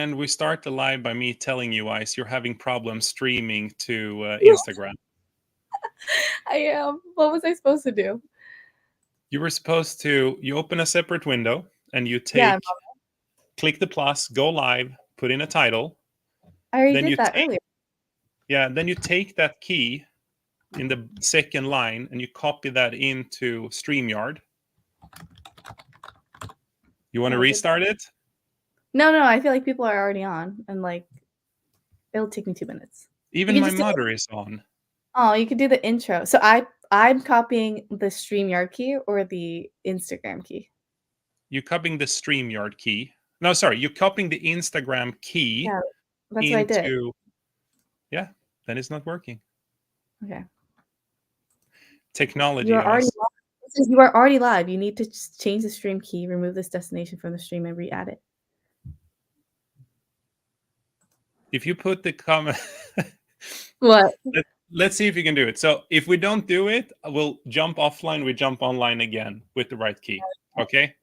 And we start the live by me telling you, Ice, you're having problems streaming to Instagram. I am. What was I supposed to do? You were supposed to, you open a separate window and you Yeah, click the plus, go live, put in a title. I already Then did you that take, earlier. then you take that key in the second line and you copy that into StreamYard. You want to restart it? No, I feel like people are already on, and like it'll take me 2 minutes. Even my mother is on. Oh, you could do the intro. So I'm copying the StreamYard key or the Instagram key. You're copying the StreamYard key. No, sorry, you're copying the Instagram key That's what I did. Yeah, then it's not working. Okay. Technology, You are already guys. live. It says you are already live. You need to change the stream key, remove this destination from the stream, and re-add it. If you put the comment... What? Let's see if you can do it. So if we don't do it, we'll jump offline. We jump online again with the right key. Okay?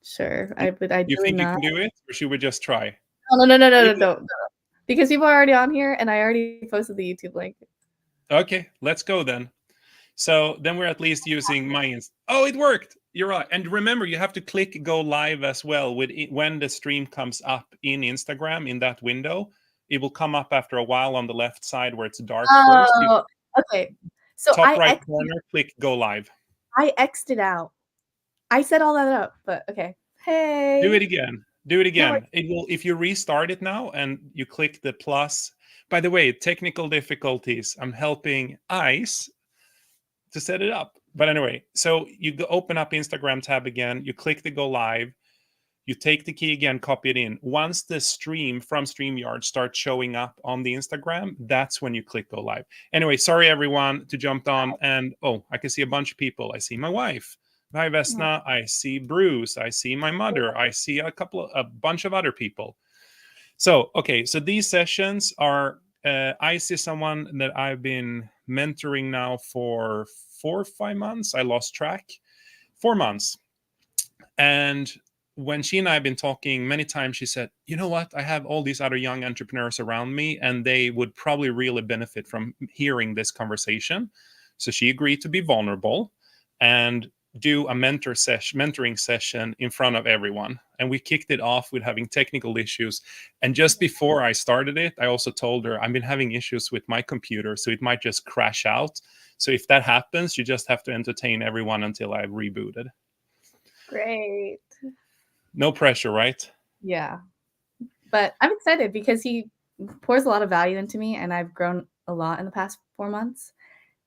Sure. You think you can do it? Or should we just try? No. Because people are already on here, and I already posted the YouTube link. Okay, let's go then. So then we're at least using my... Oh, it worked! You're right. And remember, you have to click go live as well when the stream comes up in Instagram, in that window. It will come up after a while on the left side where it's dark first. Okay. So top right corner, click go live. I X'd it out. I set all that up, but okay. Hey. Do it again. It will, if you restart it now and you click the plus. By the way, technical difficulties. I'm helping Ice to set it up. But anyway, so you open up Instagram tab again. You click the go live. You take the key again, copy it in. Once the stream from StreamYard starts showing up on the Instagram, that's when you click go live. Anyway, sorry everyone to jump on. And I can see a bunch of people. I see my wife. Hi, Vesna. I see Bruce. I see my mother. I see a bunch of other people. So, okay. So these sessions are, I see someone that I've been mentoring now for 4 or 5 months. I lost track. 4 months. And when she and I have been talking many times, she said, you know what? I have all these other young entrepreneurs around me, and they would probably really benefit from hearing this conversation. So she agreed to be vulnerable and do a mentoring session in front of everyone. And we kicked it off with having technical issues. And just before I started it, I also told her I've been having issues with my computer, so it might just crash out. So if that happens, you just have to entertain everyone until I've rebooted. Great. No pressure, right? Yeah. But I'm excited because he pours a lot of value into me, and I've grown a lot in the past 4 months.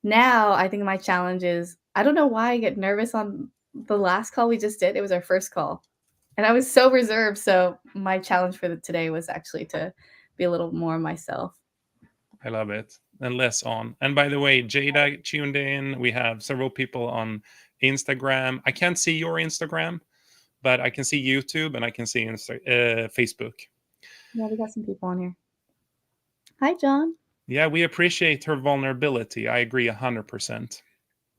Now, I think my challenge is, I don't know why I get nervous on the last call we just did. It was our first call. And I was so reserved. So my challenge for today was actually to be a little more myself. I love it. And less on. And by the way, Jada tuned in. We have several people on Instagram. I can't see your Instagram, but I can see YouTube and I can see Facebook. Yeah, we got some people on here. Hi, John. Yeah, we appreciate her vulnerability. I agree 100%.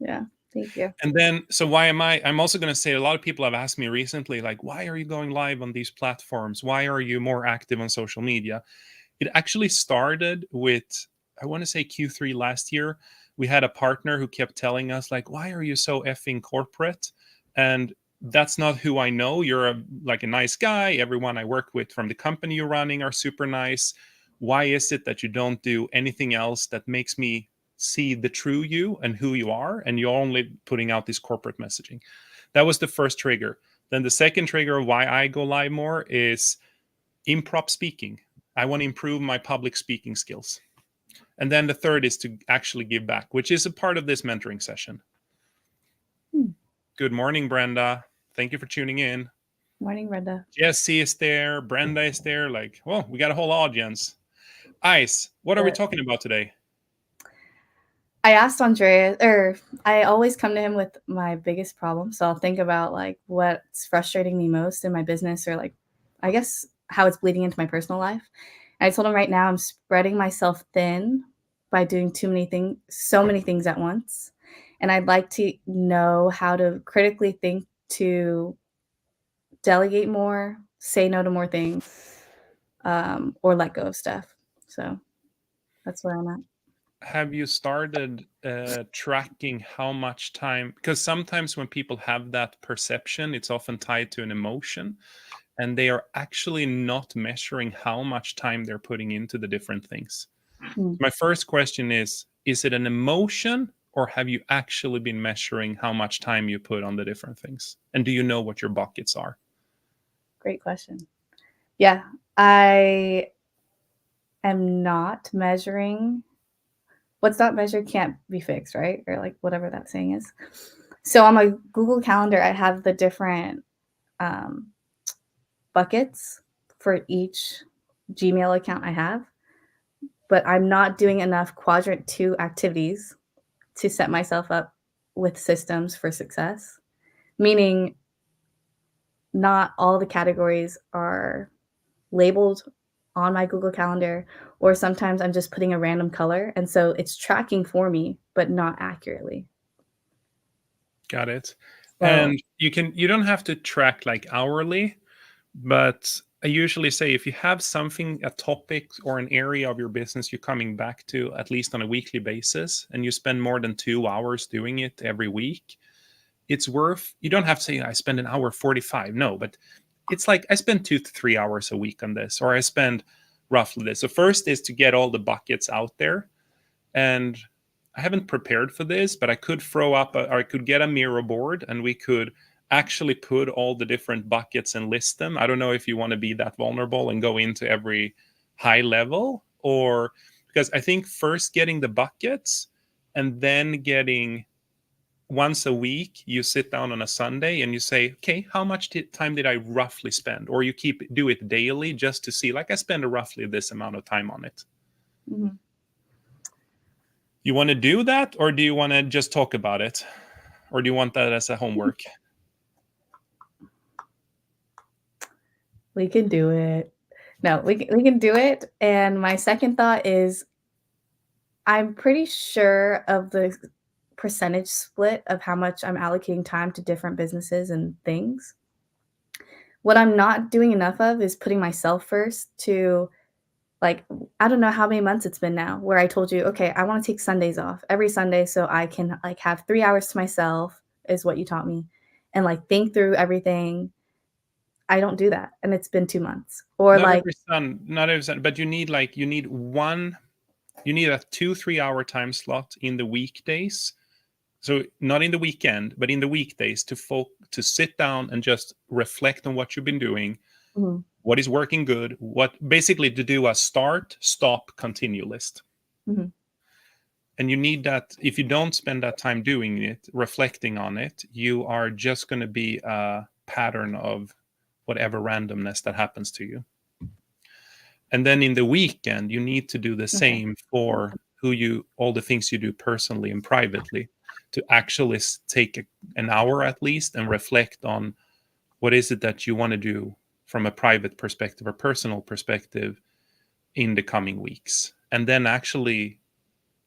Yeah, thank you. And then, so why am I'm also going to say, a lot of people have asked me recently, like, why are you going live on these platforms? Why are you more active on social media? It actually started with, I want to say Q3 last year. We had a partner who kept telling us, like, why are you so effing corporate? And that's not who I know. You're a nice guy. Everyone I work with from the company you're running are super nice. Why is it that you don't do anything else that makes me see the true you and who you are? And you're only putting out this corporate messaging. That was the first trigger. Then the second trigger of why I go live more is improv speaking. I want to improve my public speaking skills. And then the third is to actually give back, which is a part of this mentoring session. Good morning, Brenda. Thank you for tuning in. Morning, Brenda. Jesse is there. Brenda is there. We got a whole audience. Ice, what are we talking about today? I asked Andrea, I always come to him with my biggest problem. So I'll think about what's frustrating me most in my business, or I guess how it's bleeding into my personal life. And I told him right now I'm spreading myself thin by doing so many things at once. And I'd like to know how to critically think to delegate more, say no to more things, or let go of stuff. So that's where I'm at. Have you started tracking how much time? Because sometimes when people have that perception, it's often tied to an emotion, and they are actually not measuring how much time they're putting into the different things. Mm, My first question is it an emotion, or have you actually been measuring how much time you put on the different things? And do you know what your buckets are? great question. Yeah, I am not measuring. What's not measured can't be fixed, right? Or like whatever that saying is. So on my Google Calendar, I have the different um, buckets for each Gmail account I have, but I'm not doing enough quadrant 2 activities to set myself up with systems for success. Meaning, not all the categories are labeled on my Google Calendar, or sometimes I'm just putting a random color. And so it's tracking for me, but not accurately. Got it. So, And you don't have to track like hourly, but I usually say if you have something, a topic or an area of your business you're coming back to at least on a weekly basis, and you spend more than 2 hours doing it every week, it's worth, you don't have to say I spend an hour 45. No, but it's like I spend 2 to 3 hours a week on this, or I spend roughly this. So first is to get all the buckets out there. And I haven't prepared for this, but I could throw up, or I could get a Miro board and we could actually put all the different buckets and list them. I don't know if you want to be that vulnerable and go into every high level, or because I think first getting the buckets and then getting once a week, you sit down on a Sunday and you say, okay, how much time did I roughly spend? Or you do it daily just to see, like, I spend roughly this amount of time on it. mhm. You want to do that, or do you want to just talk about it? Or do you want that as a homework? We can do it. No, we can do it. And my second thought is I'm pretty sure of the percentage split of how much I'm allocating time to different businesses and things. What I'm not doing enough of is putting myself first to like I don't know how many months it's been now where I told you, okay, I want to take Sundays off every Sunday so I can like have 3 hours to myself is what you taught me and like think through everything. I don't do that. And it's been 2 months. Or Not like, every Sun, not every Sun, but you need a 2 3 hour time slot in the weekdays. So not in the weekend, but in the weekdays to sit down and just reflect on what you've been doing, mhm, what is working good, what basically to do a start, stop, continue list. mhm. And you need that. If you don't spend that time doing it, reflecting on it, you are just going to be a pattern of whatever randomness that happens to you. And then in the weekend, you need to do the Okay. same for all the things you do personally and privately, to actually take an hour at least and reflect on what is it that you want to do from a private perspective or personal perspective in the coming weeks, and then actually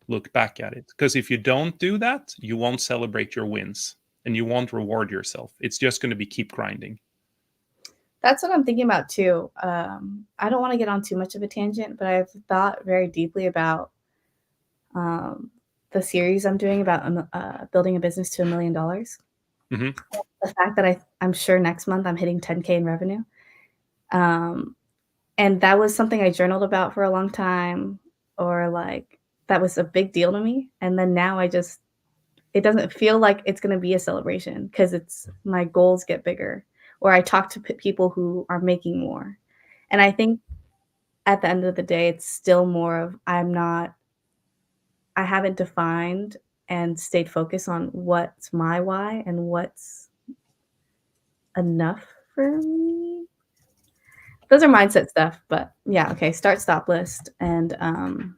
look back at it. Because if you don't do that, you won't celebrate your wins and you won't reward yourself. It's just going to be keep grinding. That's what I'm thinking about too. I don't want to get on too much of a tangent, but I've thought very deeply about um, the series I'm doing about building a business to $1 million. Hmm. The fact that I'm sure next month I'm hitting 10K in revenue. Um, and that was something I journaled about for a long time, or like that was a big deal to me. And then now it doesn't feel like it's going to be a celebration because it's my goals get bigger, or I talk to people who are making more. And I think at the end of the day, it's still more of I haven't defined and stayed focused on what's my why and what's enough for me. Those are mindset stuff, but yeah, okay, start stop list and Here,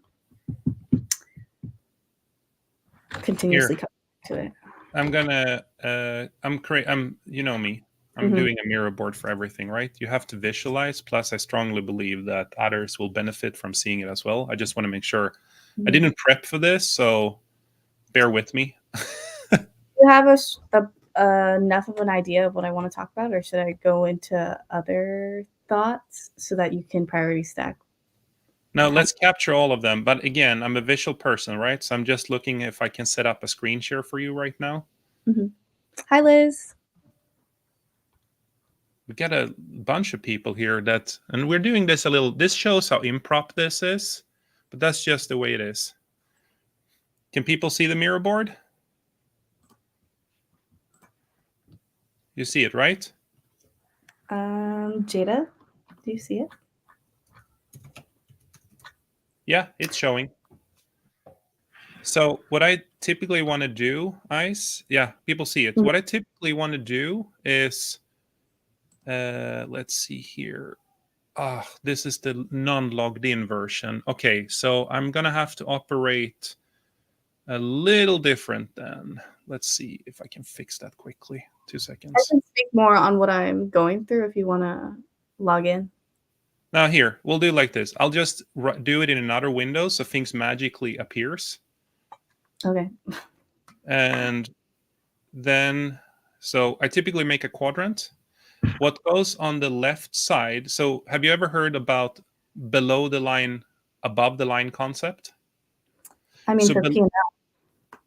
continuously come to it. I'm gonna I'm you know me. I'm Mhm, doing a mirror board for everything, right? You have to visualize. Plus, I strongly believe that others will benefit from seeing it as well. I just want to make sure. I mhm. didn't prep for this, so bear with me. You have enough of an idea of what I want to talk about, or should I go into other? thoughts so that you can priority stack. Now let's capture all of them. But again, I'm a visual person, right? So I'm just looking if I can set up a screen share for you right now. Mm-hmm. Hi, Liz. We got a bunch of people here and we're doing this a little. This shows how improp this is, but that's just the way it is. Can people see the mirror board? You see it, right? Jada, do you see it? Yeah, it's showing. So what I typically want to do, Ice, yeah, people see it. Mm-hmm. What I typically want to do is, let's see here. This is the non-logged in version. Okay, so I'm gonna have to operate a little different then. Let's see if I can fix that quickly. 2 I seconds. can speak more on what I'm going through if you want to log in. Now here, we'll do like this. I'll just do it in another window so things magically appears. Okay. And then, so I typically make a quadrant. What goes on the left side, so have you ever heard about below the line, above the line concept? I mean, So for P&L.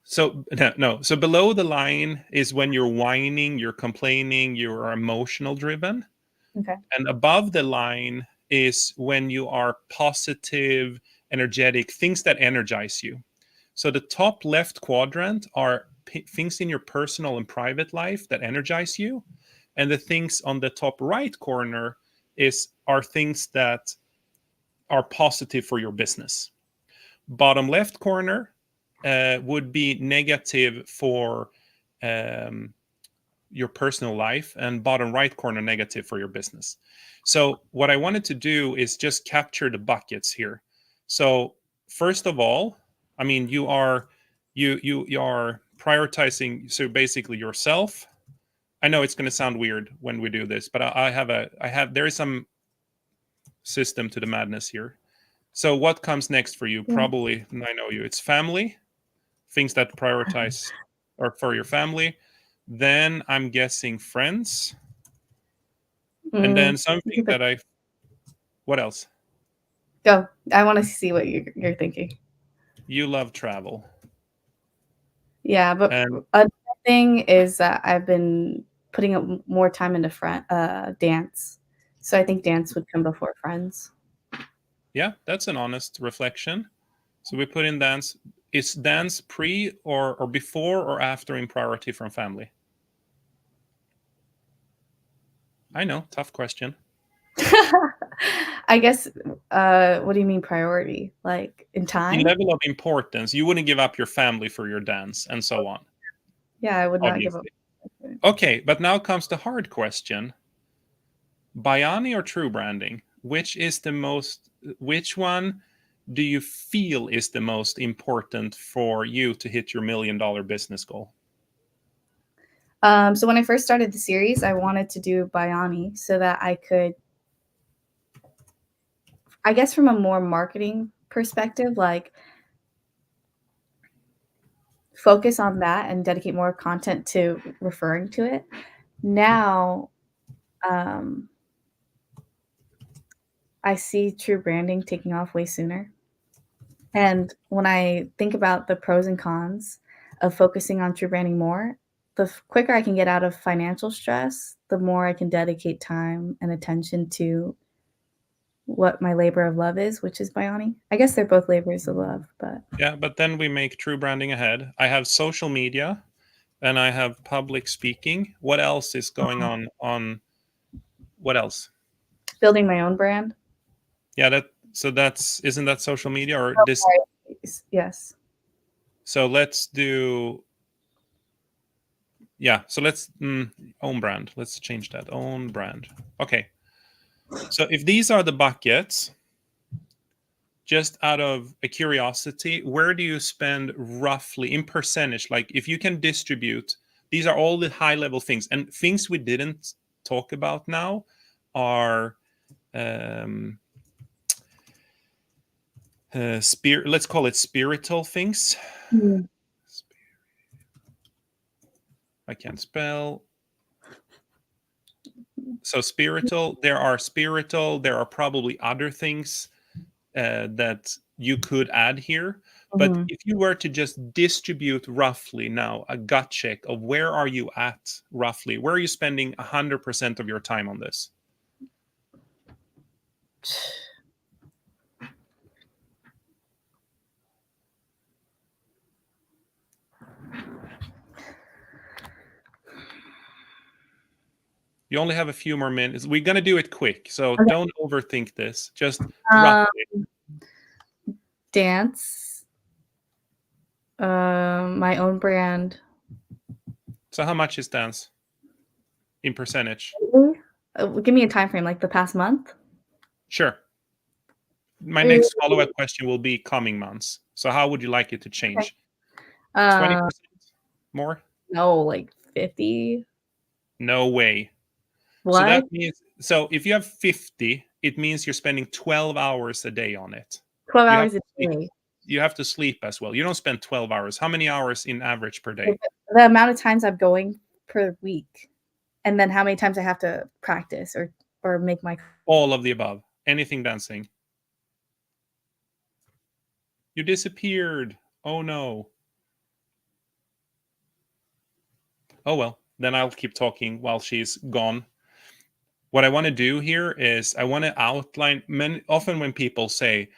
So no. So below the line is when you're whining, you're complaining, you're emotional driven. Okay. And above the line is when you are positive, energetic, things that energize you. So the top left quadrant are things in your personal and private life that energize you. And the things on the top right corner are things that are positive for your business. Bottom left corner would be negative for your personal life, and bottom right corner negative for your business. So what I wanted to do is just capture the buckets here. So first of all, I mean, you are prioritizing, so basically yourself. I know it's going to sound weird when we do this, but there is some system to the madness here. So what comes next for you? Yeah. Probably, I know you. It's family, things that prioritize or for your family. Then I'm guessing friends. And then something that what else? Go. I want to see what you're thinking. You love travel. Yeah, but another thing is that I've been putting up more time into dance. So I think dance would come before friends. Yeah, that's an honest reflection. So we put in dance. Is dance pre or before or after in priority from family? I know, tough question. I guess, what do you mean priority? Like in time? In level of importance, you wouldn't give up your family for your dance and so on. Yeah, I would not give up. Okay, but now comes the hard question. Biani or true branding? Which one do you feel is the most important for you to hit your $1 million business goal? So when I first started the series, I wanted to do Biani so that I could, I guess from a more marketing perspective, like focus on that and dedicate more content to referring to it. Now, I see true branding taking off way sooner. And when I think about the pros and cons of focusing on true branding more, the quicker I can get out of financial stress, the more I can dedicate time and attention to what my labor of love is, which is Biani. I guess they're both labors of love, but yeah, but then we make true branding ahead. I have social media and I have public speaking. What else is going on what else? Building my own brand. Yeah, isn't that social media or this? Yes. So let's do, yeah, so let's own brand. Let's change that. Own brand. Okay. So if these are the buckets, just out of a curiosity, where do you spend roughly in percentage? Like if you can distribute, these are all the high level things, and things we didn't talk about now are let's call it spiritual things. I can't spell. So spiritual, there are probably other things that you could add here. But Mhm. if you were to just distribute roughly now a gut check of where are you at roughly, where are you spending 100% of your time on this? You only have a few more minutes. We're going to do it quick, so Okay. don't overthink this. Just Um, roughly. Dance, my own brand. So how much is dance in percentage? Give me a time frame, like the past month. Sure. My Eh, next follow-up question will be coming months. So how would you like it to Okay. change? Uh, 20% more? no, like 50. No way. So that What? means, so if you have 50, it means you're spending 12 hours a day on it. 12 You have hours to a sleep, day. you have to sleep as well. You don't spend 12 hours. How many hours in average per Like, day? the amount of times I'm going per week, and then how many times I have to practice or make my All of the above. Anything dancing. You disappeared. Oh no. Oh well, then I'll keep talking while she's gone. What I want to do here is I want to outline, often when people say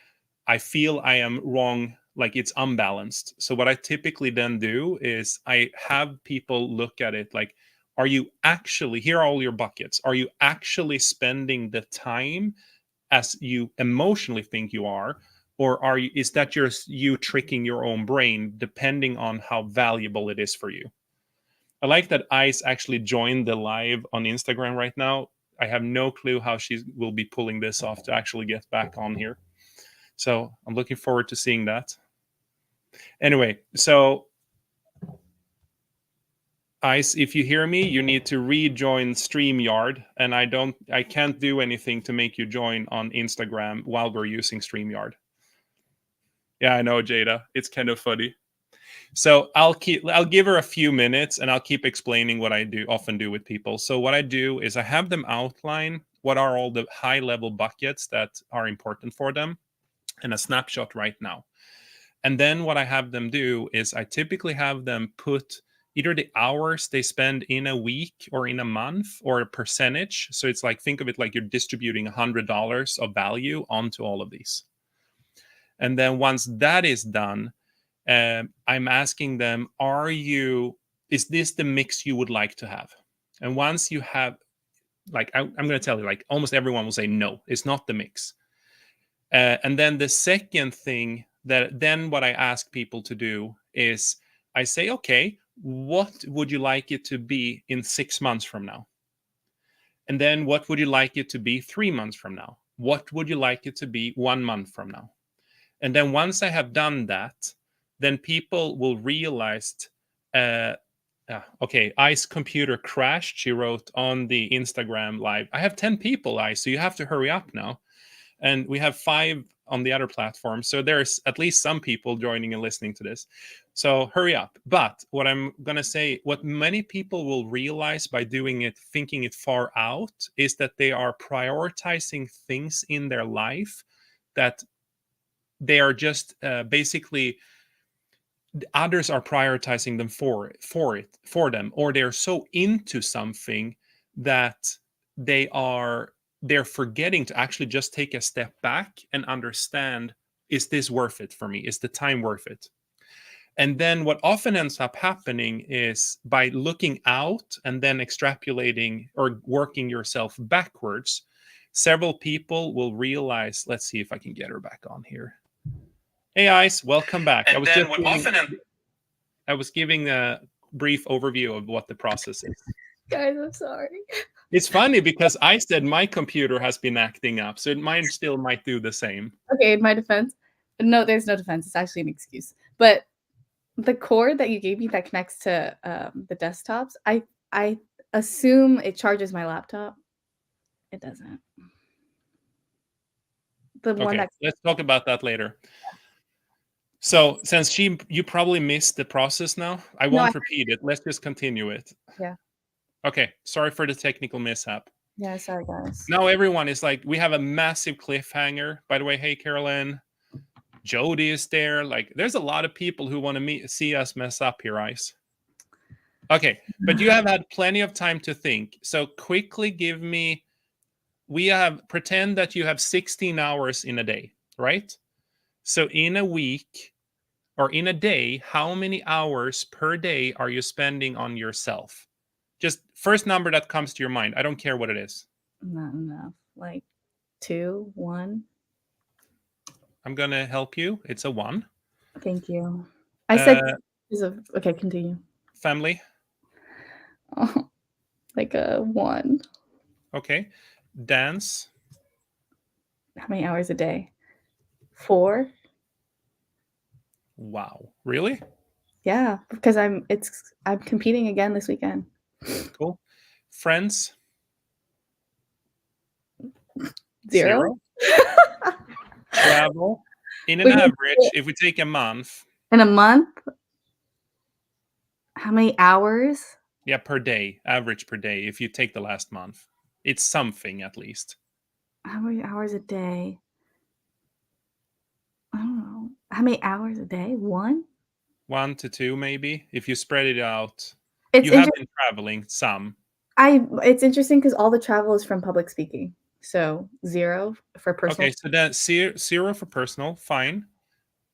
I feel I am wrong, like it's unbalanced. So what I typically then do is I have people look at it like, are you actually, here are all your buckets. Are you actually spending the time as you emotionally think you are? Or is that just you tricking your own brain depending on how valuable it is for you? I like that Ice actually joined the live on Instagram right now. I have no clue how she will be pulling this off to actually get back on here. So I'm looking forward to seeing that. Anyway, so Ice, if you hear me, you need to rejoin StreamYard, and I can't do anything to make you join on Instagram while we're using StreamYard. Yeah, I know, Jada. It's kind of funny. So I'll give her a few minutes and I'll keep explaining what I often do with people. So what I do is I have them outline what are all the high level buckets that are important for them and a snapshot right now. And then what I have them do is I typically have them put either the hours they spend in a week or in a month or a percentage. So it's like, think of it like you're distributing $100 of value onto all of these. And then once that is done, I'm asking them, is this the mix you would like to have? And once you have, like, I'm going to tell you, like, almost everyone will say, no, it's not the mix. And then the second thing then what I ask people to do is I say, okay, what would you like it to be in 6 months from now? And then what would you like it to be 3 months from now? What would you like it to be 1 month from now? And then once I have done that, then people will realize, uh, okay, I's computer crashed. She wrote on the Instagram live. I have 10 people, Ice, so you have to hurry up now. And we have 5 on the other platform. So there's at least some people joining and listening to this. So hurry up. But what I'm going to say, what many people will realize by doing it, thinking it far out, is that they are prioritizing things in their life that they are just basically others are prioritizing them for them, or they're so into something that they're forgetting to actually just take a step back and understand, is this worth it for me? Is the time worth it? And then what often ends up happening is by looking out and then extrapolating or working yourself backwards, several people will realize, let's see if I can get her back on here. Hey, Ice, welcome back. And then what often I was giving a brief overview of what the process is. Guys, I'm sorry. It's funny because I said my computer has been acting up, so mine still might do the same. Okay, in my defense, no, there's no defense. It's actually an excuse. But the cord that you gave me that connects to the desktops, I assume it charges my laptop. It doesn't. The one Okay, that let's talk about that later. So since you probably missed the process now, I no, won't repeat it. Let's just continue it. yeah. Okay, sorry for the technical mishap. Yeah, sorry guys. Now everyone is like, we have a massive cliffhanger. By the way, hey Carolyn, Jody is there. Like, there's a lot of people who want to see us mess up here, Ice. Okay, but you have had plenty of time to think. So quickly give me, pretend that you have 16 hours in a day, right? So in a week or in a day, how many hours per day are you spending on yourself? Just first number that comes to your mind. I don't care what it is. Not enough. Like 2, 1. I'm going to help you. It's a 1. Thank you. I said okay, continue. Family. Oh, like a 1. Okay. Dance. How many hours a day? 4. Wow. Really? Yeah, because I'm competing again this weekend. Cool. Friends. 0. Travel. In an average, if we take a month. In a month? How many hours? Yeah, per day. Average per day. If you take the last month. It's something at least. How many hours a day? I don't know. How many hours a day? 1? 1 to 2 maybe. If you spread it out. It's You have been traveling some. It's interesting because all the travel is from public speaking. So 0 for personal. Okay, so then 0 for personal, fine.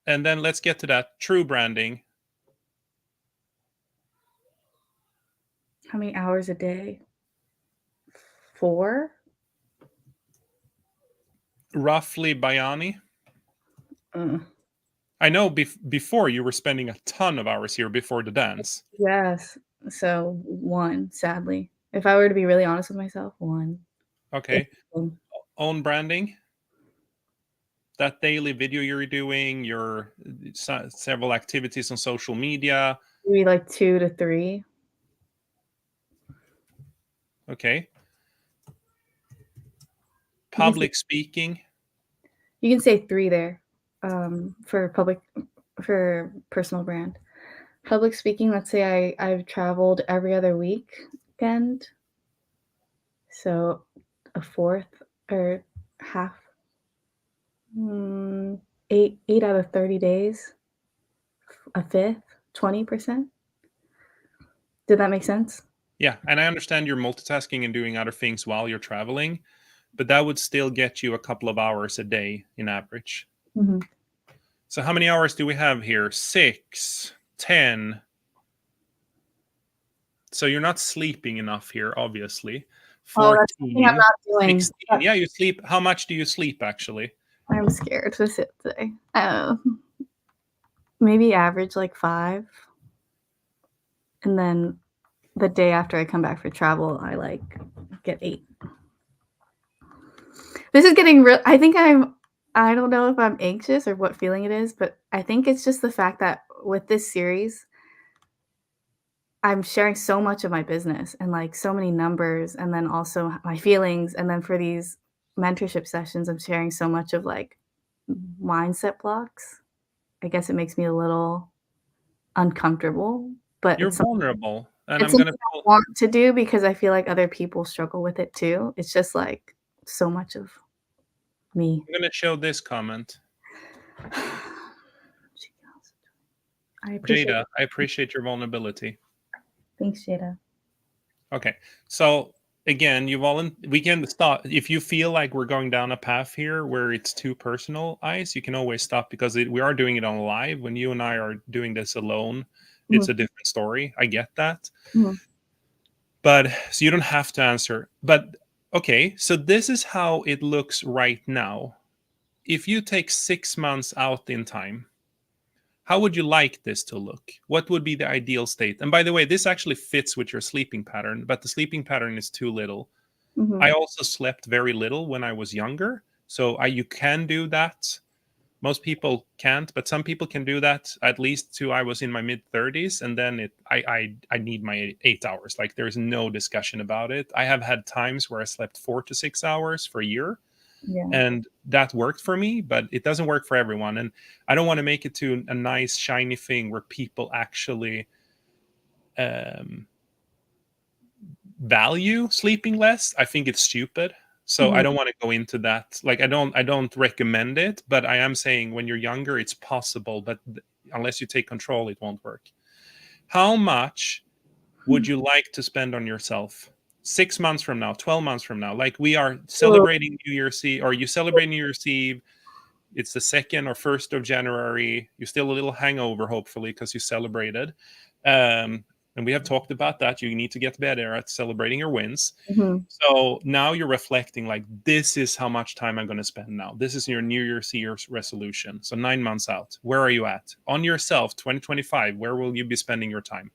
And then let's get to that. True branding. How many hours a day? 4? Roughly, Bayani. I know before you were spending a ton of hours here before the dance. Yes. So 1, sadly. If I were to be really honest with myself, 1. Okay. Own branding. That daily video you're doing, your several activities on social media. Maybe like 2 to 3. Okay. Public speaking. You can say 3 there for personal brand. Public speaking, let's say I've traveled every other weekend. So a 4th or half. 8 out of 30 days. A 5th, 20%. Did that make sense? Yeah, and I understand you're multitasking and doing other things while you're traveling, but that would still get you a couple of hours a day in average. Mm-hmm. So how many hours do we have here? 6, 10. So you're not sleeping enough here, obviously. 14, that's something I'm not doing. 16. Yeah, you sleep. How much do you sleep, actually? I'm scared to sit today. Maybe average like 5. And then the day after I come back for travel, I like get 8. This is getting real. I don't know if I'm anxious or what feeling it is, but I think it's just the fact that with this series, I'm sharing so much of my business and like so many numbers and then also my feelings. And then for these mentorship sessions, I'm sharing so much of like mindset blocks. I guess it makes me a little uncomfortable, but You're it's vulnerable. And it's I'm going something I want to do because I feel like other people struggle with it too. It's just like so much of me. I'm going to show this comment. Jada, I appreciate your vulnerability. Thanks, Jada. Okay. So again, we can stop if you feel like we're going down a path here where it's too personal, Ice, you can always stop because we are doing it on live. When you and I are doing this alone, it's a different story. I get that. But so you don't have to answer. But okay, so this is how it looks right now. If you take 6 months out in time, how would you like this to look? What would be the ideal state? And by the way, this actually fits with your sleeping pattern, but the sleeping pattern is too little. I also slept very little when I was younger. So you can do that. Most people can't, but some people can do that at least till I was in my mid 30s. And then I need my 8 hours. Like there's no discussion about it. I have had times where I slept 4 to 6 hours for a year. Yeah. And that worked for me, but it doesn't work for everyone. And I don't want to make it to a nice, shiny thing where people actually value sleeping less, I think it's stupid. So I don't want to go into that. Like I don't recommend it, but I am saying when you're younger, it's possible, but unless you take control, it won't work. How much would you like to spend on yourself 6 months from now, 12 months from now? Like we are celebrating New Year's Eve, or you celebrate New Year's Eve. It's the 2nd or 1st of January. You're still a little hangover, hopefully, because you celebrated. And we have talked about that. You need to get better at celebrating your wins. So now you're reflecting like, this is how much time I'm going to spend now. This is your New Year's Eve resolution. So 9 months out, where are you at? On yourself, 2025, where will you be spending your time?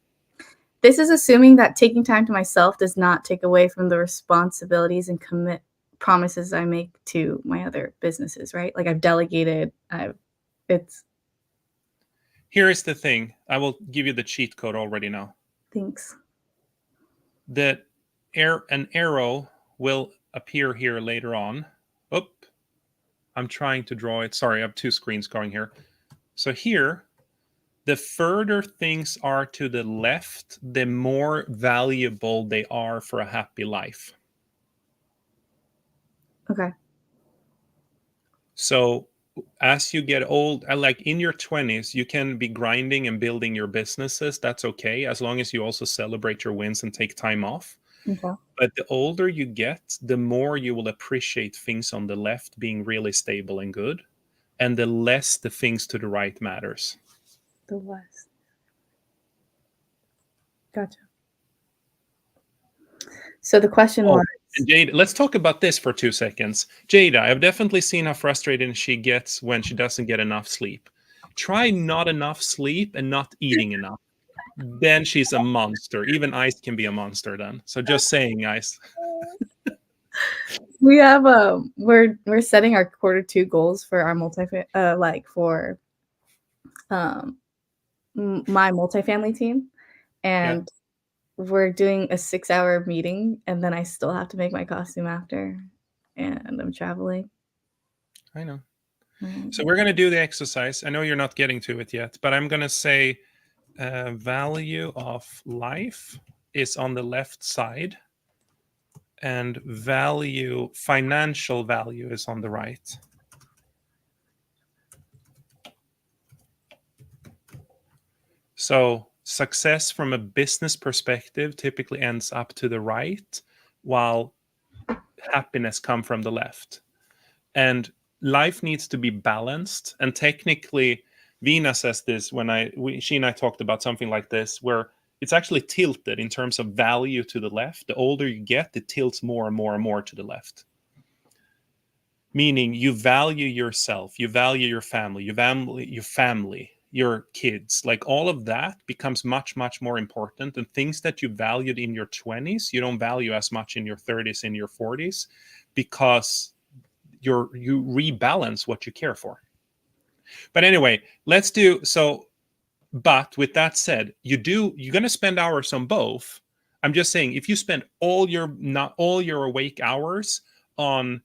This is assuming that taking time to myself does not take away from the responsibilities and promises I make to my other businesses, right? Like I've delegated, Here is the thing. I will give you the cheat code already now. Thanks. That an arrow will appear here later on. Oop. I'm trying to draw it. Sorry, I have 2 screens going here. So here, the further things are to the left, the more valuable they are for a happy life. Okay. So as you get old, like in your 20s, you can be grinding and building your businesses. That's okay, as long as you also celebrate your wins and take time off. Okay. But the older you get, the more you will appreciate things on the left being really stable and good, and the less the things to the right matters. The less. Gotcha. So the question was... Jada, let's talk about this for 2 seconds. Jada, I've definitely seen how frustrated she gets when she doesn't get enough sleep. Try not enough sleep and not eating enough. Then she's a monster. Even Ice can be a monster then. So just saying, Ice. We have we're setting our Q2 goals for our my multifamily team, and we're doing a 6-hour meeting, and then I still have to make my costume after, and I'm traveling. I know. So we're going to do the exercise. I know you're not getting to it yet, but I'm going to say value of life is on the left side, and financial value is on the right. So success from a business perspective typically ends up to the right, while happiness comes from the left. And life needs to be balanced. And technically, Vina says this when she and I talked about something like this, where it's actually tilted in terms of value to the left. The older you get, it tilts more and more and more to the left. Meaning you value yourself, you value your family, your kids, like all of that becomes much, much more important. And things that you valued in your 20s, you don't value as much in your 30s, in your 40s, because you rebalance what you care for. But anyway, but with that said, you're going to spend hours on both. I'm just saying, if you spend not all your awake hours on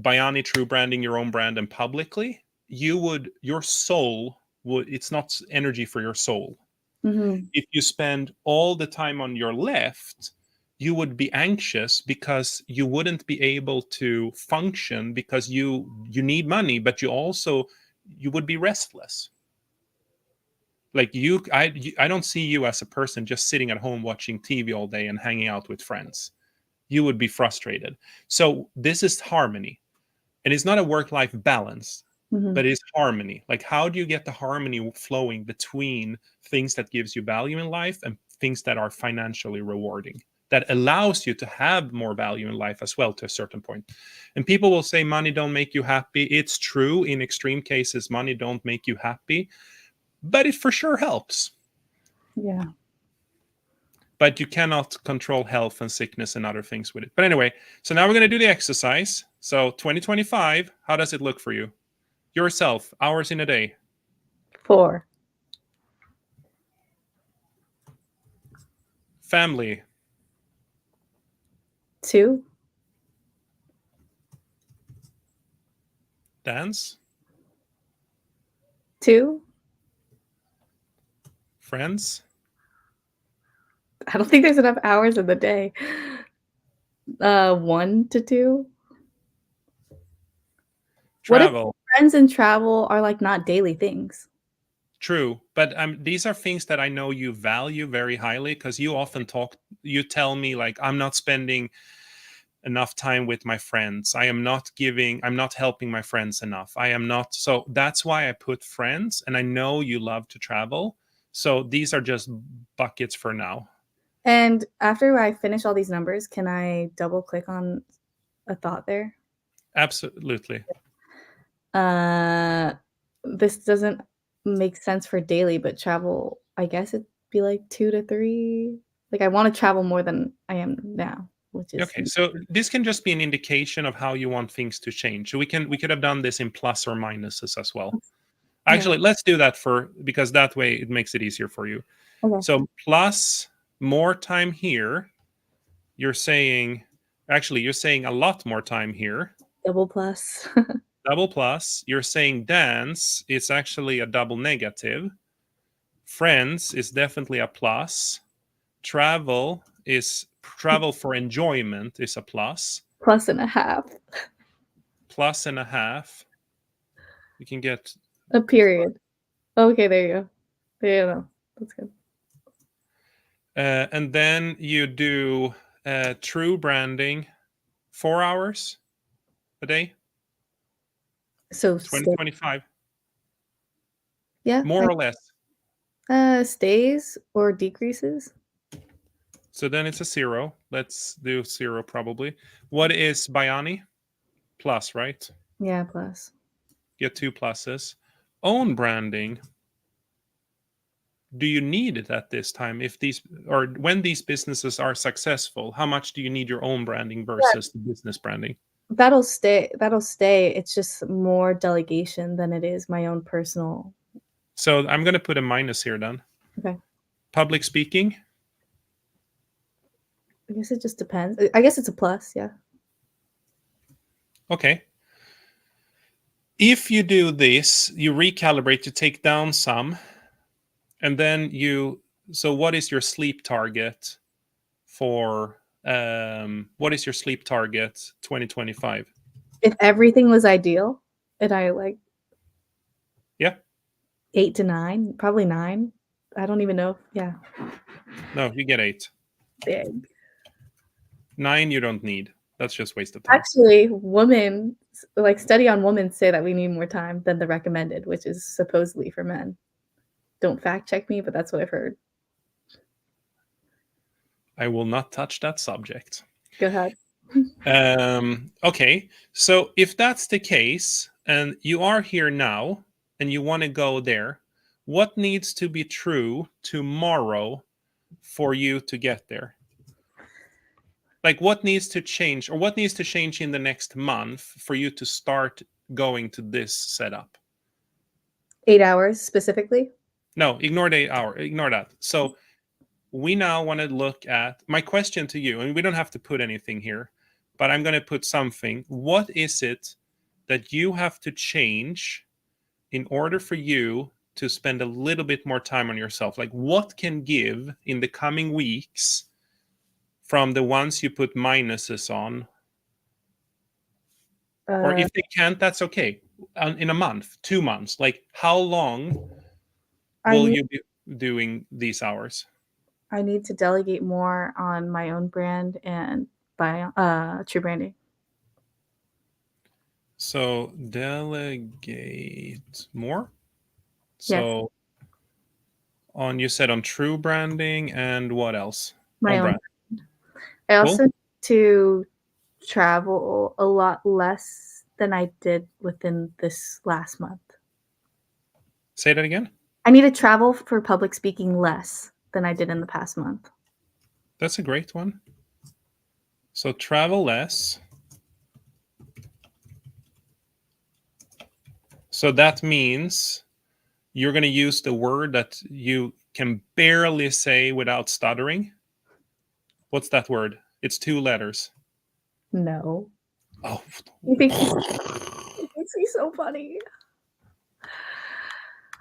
Biani True branding your own brand and publicly, your soul would, it's not energy for your soul. If you spend all the time on your left, you would be anxious because you wouldn't be able to function, because you need money, but you would be restless. Like I don't see you as a person just sitting at home watching TV all day and hanging out with friends. You would be frustrated. So this is harmony. And it's not a work-life balance, but it's harmony. Like, how do you get the harmony flowing between things that gives you value in life and things that are financially rewarding, that allows you to have more value in life as well to a certain point? And people will say money don't make you happy. It's true. In extreme cases, money don't make you happy, but it for sure helps. Yeah. But you cannot control health and sickness and other things with it. But anyway, so now we're going to do the exercise. So 2025, how does it look for you? Yourself, hours in a day. 4. Family. 2. Dance. 2. Friends. I don't think there's enough hours in the day. 1 to 2. What if Travel. friends and travel are, like, not daily things? True, but these are things that I know you value very highly because you often you tell me like I'm not spending enough time with my friends. I'm not helping my friends enough. I am not. So that's why I put friends, and I know you love to travel. So these are just buckets for now. And after I finish all these numbers, can I double click on a thought there? Absolutely. This doesn't make sense for daily, but travel, I guess it'd be like 2 to 3. Like, I wanna travel more than I am now, which is Okay, so this can just be an indication of how you want things to change. So we could have done this in plus or minuses as well. yeah. Actually, let's do that because that way it makes it easier for you. Okay. So plus more time here, you're saying a lot more time here. Double plus. Double plus, you're saying dance is actually a double negative. Friends is definitely a plus. Travel for enjoyment is a plus. Plus and a half. Plus and a half. You can get A period. Okay, there you go. There you go. That's good. and then you do true branding 4 hours a day. So 2025. yeah, More or less. stays or decreases? So then it's a 0. Let's do 0 probably. What is Bayani? Plus, right? Yeah, plus. Get 2 pluses. Own branding. Do you need it at this time? When these businesses are successful, how much do you need your own branding versus the business branding? That'll stay. It's just more delegation than it is my own personal. So I'm going to put a minus here then. Okay. Public speaking. I guess it just depends. I guess it's a plus, yeah. Okay. If you do this, you recalibrate, you take down some, and then so what is your sleep target for 2025? If everything was ideal and I like Yeah. 8 to 9, probably 9. I don't even know. Yeah. No, you get 8. Big. 9 you don't need. That's just waste of time. Actually, women like study on women say that we need more time than the recommended, which is supposedly for men. Don't fact check me, but that's what I've heard. I will not touch that subject. Go ahead. Okay, so if that's the case, and you are here now, and you want to go there, what needs to be true tomorrow for you to get there? Like, what needs to change, or what needs to change in the next month for you to start going to this setup? 8 hours specifically? No, ignore the hour. Ignore that. So we now want to look at my question to you, and we don't have to put anything here, but I'm going to put something. What is it that you have to change in order for you to spend a little bit more time on yourself? Like, what can give in the coming weeks from the ones you put minuses on? Or if they can't, that's okay. In a month, 2 months, like how long will you be doing these hours? I need to delegate more on my own brand and by true branding. So delegate more. Yes, So you said on true branding and what else? my Own own. brand. I Cool. also need to travel a lot less than I did within this last month. Say that again. I need to travel for public speaking less than I did in the past month. That's a great one. So travel less. So that means you're going to use the word that you can barely say without stuttering. What's that word? It's 2 letters. No. Oh. It makes me so funny.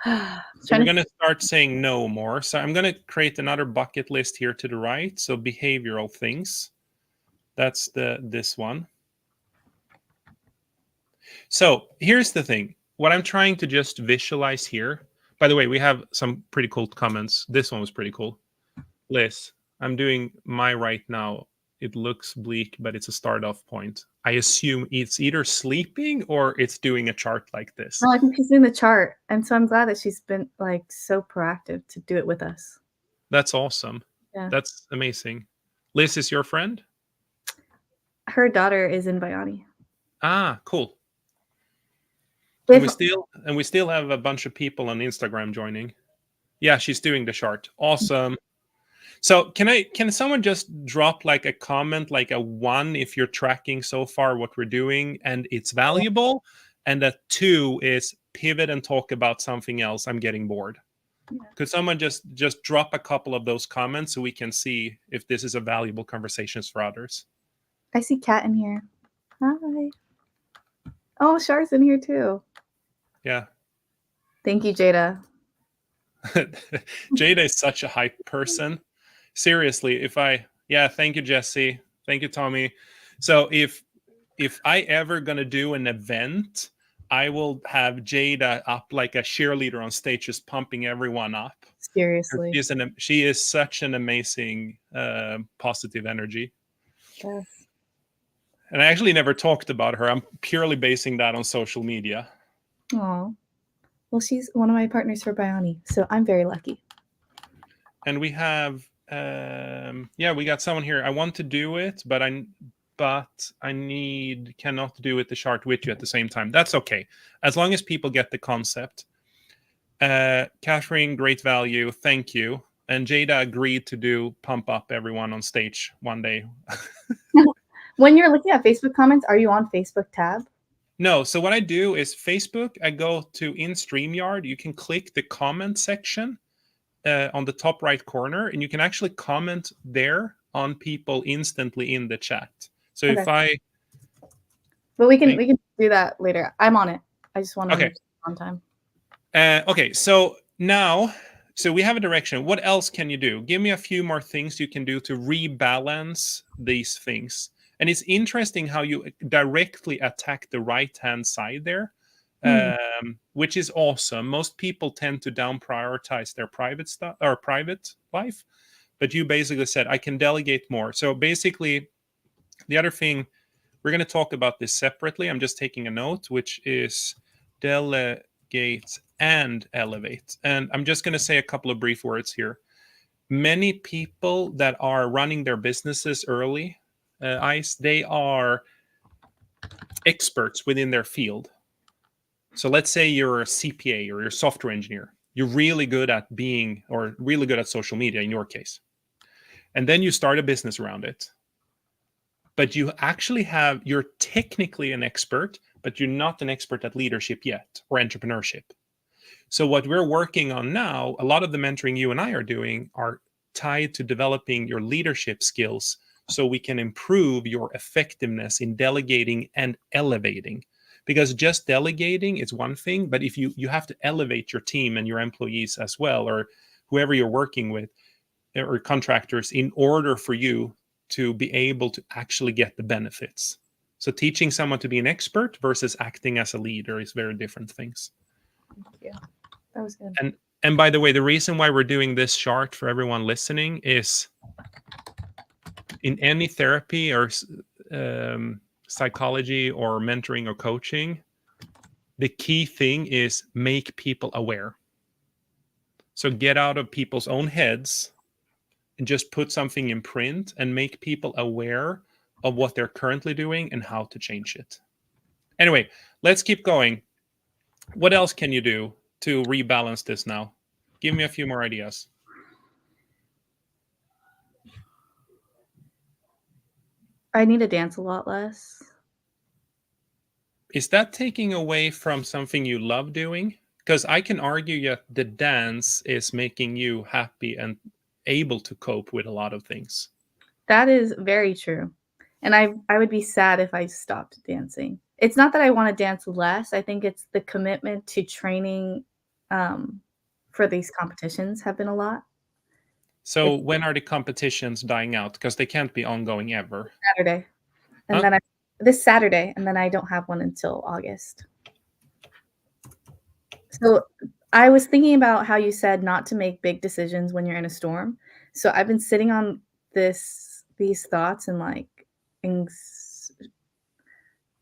So we're going to start saying no more. So I'm going to create another bucket list here to the right. So behavioral things. That's this one. So here's the thing. What I'm trying to just visualize here. By the way, we have some pretty cool comments. This one was pretty cool. Liz, I'm doing my right now. It looks bleak, but it's a start off point. I assume it's either sleeping or it's doing a chart like this. Well, I think she's doing the chart. And so I'm glad that she's been like so proactive to do it with us. That's awesome. Yeah. That's amazing. Liz is your friend? Her daughter is in Bayani. Ah, cool. And we still have a bunch of people on Instagram joining. Yeah, she's doing the chart. Awesome. So can someone just drop like a comment, like a 1 if you're tracking so far what we're doing and it's valuable, and a 2 is pivot and talk about something else. I'm getting bored. Could someone just drop a couple of those comments so we can see if this is a valuable conversations for others? I see Kat in here. Hi. Oh, Shar's in here too. Yeah. Thank you, Jada. Jada is such a hype person. Seriously, thank you, Jesse. Thank you, Tommy. So if I ever gonna do an event, I will have Jada up like a cheerleader on stage, just pumping everyone up. Seriously. She is such an amazing positive energy. Yes. And I actually never talked about her. I'm purely basing that on social media. Oh, well, she's one of my partners for Bayani, so I'm very lucky. And we have, we got someone here. I want to do it, but I cannot do it the chart with you at the same time. That's okay, as long as people get the concept. Catherine, great value. Thank you. And Jada agreed to do pump up everyone on stage one day. When you're looking at Facebook comments, are you on Facebook tab? No. So what I do is Facebook, I go to in StreamYard. You can click the comment section on the top right corner, and you can actually comment there on people instantly in the chat. So okay. But we can do that later. I'm on it. I just want to make on time. Okay, so now, we have a direction. What else can you do? Give me a few more things you can do to rebalance these things. And it's interesting how you directly attack the right-hand side there, which is awesome. Most people tend to down prioritize their private stuff or private life, but you basically said, I can delegate more. So basically, the other thing, we're going to talk about this separately. I'm just taking a note, which is delegate and elevate. And I'm just going to say a couple of brief words here. Many people that are running their businesses early, they are experts within their field. So let's say you're a CPA or you're a software engineer. You're really good at really good at social media in your case. And then you start a business around it. But you're technically an expert, but you're not an expert at leadership yet or entrepreneurship. So what we're working on now, a lot of the mentoring you and I are doing are tied to developing your leadership skills so we can improve your effectiveness in delegating and elevating. Because just delegating is one thing, but if you have to elevate your team and your employees as well, or whoever you're working with, or contractors, in order for you to be able to actually get the benefits. So teaching someone to be an expert versus acting as a leader is very different things. Thank you. That was good. And by the way, the reason why we're doing this chart for everyone listening is in any therapy or psychology or mentoring or coaching, the key thing is make people aware. So get out of people's own heads and just put something in print and make people aware of what they're currently doing and how to change it. Anyway, let's keep going. What else can you do to rebalance this now? Give me a few more ideas. I need to dance a lot less. Is that taking away from something you love doing? Because I can argue that the dance is making you happy and able to cope with a lot of things. That is very true. And I would be sad if I stopped dancing. It's not that I want to dance less. I think it's the commitment to training for these competitions have been a lot. So It's when are the competitions dying out? Because they can't be ongoing ever. Saturday, and Huh? then this Saturday, and then I don't have one until August. So I was thinking about how you said not to make big decisions when you're in a storm. So I've been sitting on these thoughts and like anx-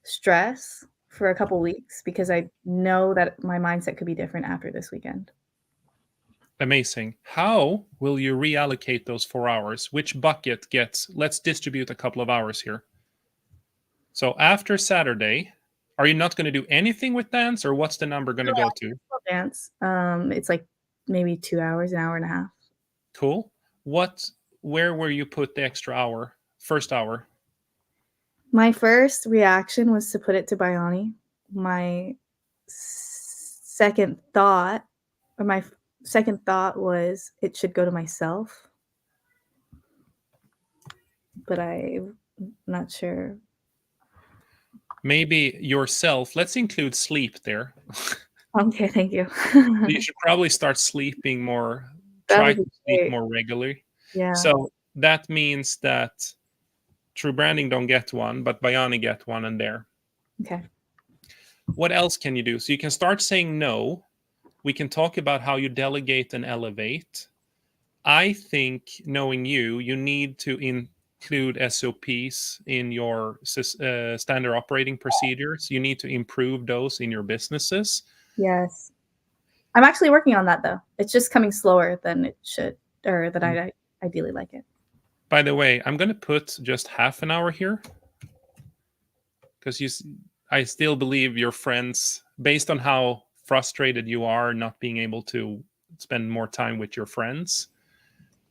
stress for a couple weeks because I know that my mindset could be different after this weekend. Amazing. How will you reallocate those 4 hours? Which bucket gets, let's distribute a couple of hours here. So after Saturday, are you not going to do anything with dance, or what's the number going to go to? Dance. It's like maybe 2 hours, an hour and a half. Cool. Where will you put the extra hour? First hour. My first reaction was to put it to Biani. My second thought, or my second thought was it should go to myself, but I'm not sure. Maybe yourself. Let's include sleep there. Okay, thank you. You should probably start sleeping more, That try would to be sleep great. more regularly. Yeah. So that means that True Branding don't get one, but Bionic get one and there. Okay. What else can you do? So you can start saying no. We can talk about how you delegate and elevate. I think, knowing you, you need to include SOPs in your standard operating procedures. You need to improve those in your businesses. Yes. I'm actually working on that though. It's just coming slower than it should, or that I ideally like it. By the way, I'm going to put just half an hour here because I still believe your friends, based on how frustrated you are not being able to spend more time with your friends,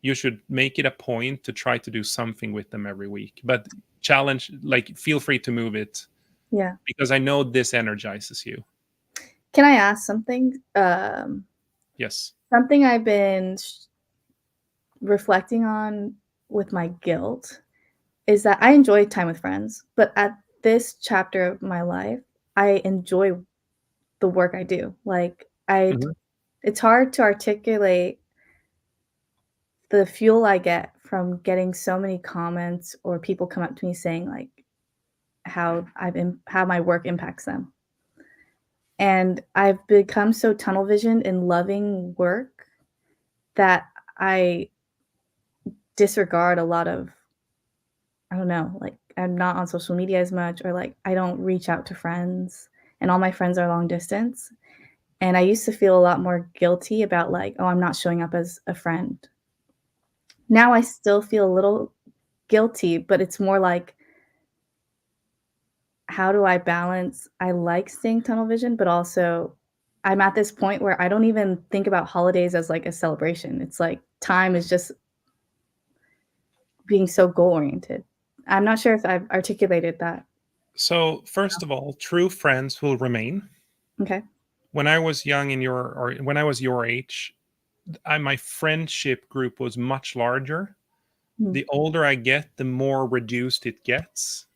you should make it a point to try to do something with them every week. But challenge, like, feel free to move it Yeah. because I know this energizes you. Can I ask something? Yes. Something I've been reflecting on with my guilt is that I enjoy time with friends, but at this chapter of my life, I enjoy the work I do. Like Mhm. it's hard to articulate the fuel I get from getting so many comments or people come up to me saying like how my work impacts them. And I've become so tunnel visioned in loving work that I disregard a lot of, I don't know, like I'm not on social media as much, or like I don't reach out to friends, and all my friends are long distance. And I used to feel a lot more guilty about like, oh, I'm not showing up as a friend. Now I still feel a little guilty, but it's more like, how do I balance? I like staying tunnel vision, but also I'm at this point where I don't even think about holidays as like a celebration. It's like time is just being so goal oriented. I'm not sure if I've articulated that. So, first of all, true friends will remain. Okay. When I was young or when I was your age, my friendship group was much larger. Mm. The older I get, the more reduced it gets.